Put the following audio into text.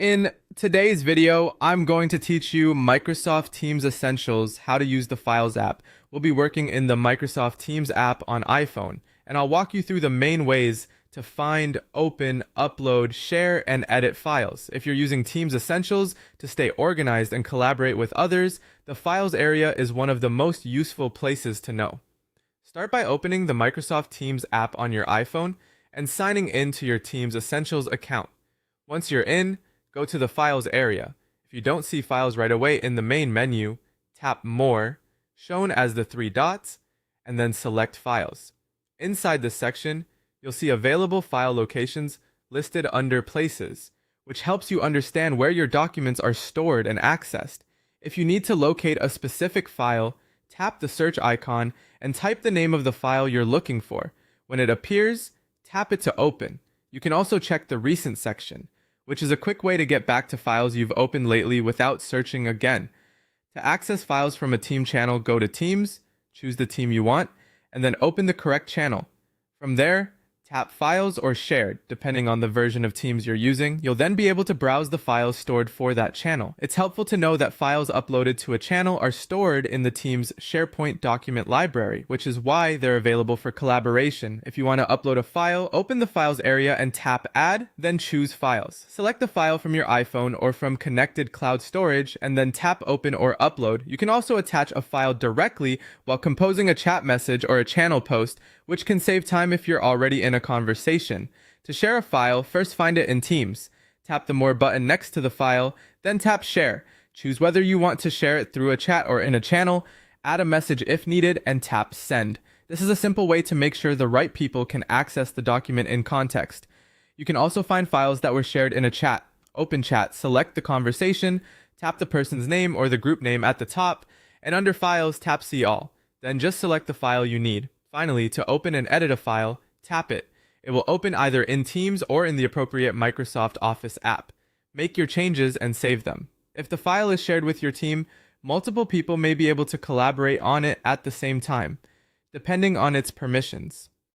In today's video, I'm going to teach you Microsoft Teams Essentials, how to use the Files app. We'll be working in the Microsoft Teams app on iPhone, and I'll walk you through the main ways to find, open, upload, share, and edit files. If you're using Teams Essentials to stay organized and collaborate with others, the Files area is one of the most useful places to know. Start by opening the Microsoft Teams app on your iPhone and signing in to your Teams Essentials account. Once you're in, go to the Files area. If you don't see files right away in the main menu, tap More, shown as the three dots, and then select Files. Inside this section, you'll see available file locations listed under Places, which helps you understand where your documents are stored and accessed. If you need to locate a specific file, tap the search icon and type the name of the file you're looking for. When it appears, tap it to open. You can also check the Recent section, which is a quick way to get back to files you've opened lately without searching again. To access files from a team channel, go to Teams, choose the team you want, and then open the correct channel. From there, tap Files or Shared, depending on the version of Teams you're using. You'll then be able to browse the files stored for that channel. It's helpful to know that files uploaded to a channel are stored in the Teams SharePoint document library, which is why they're available for collaboration. If you want to upload a file, open the Files area and tap Add, then choose Files. Select the file from your iPhone or from connected cloud storage, and then tap Open or Upload. You can also attach a file directly while composing a chat message or a channel post, which can save time if you're already in a conversation. To share a file, first find it in Teams. Tap the More button next to the file, then tap Share. Choose whether you want to share it through a chat or in a channel, add a message if needed, and tap Send. This is a simple way to make sure the right people can access the document in context. You can also find files that were shared in a chat. Open Chat, select the conversation, tap the person's name or the group name at the top, and under Files, tap See All. Then just select the file you need. Finally, to open and edit a file, tap it. It will open either in Teams or in the appropriate Microsoft Office app. Make your changes and save them. If the file is shared with your team, multiple people may be able to collaborate on it at the same time, depending on its permissions.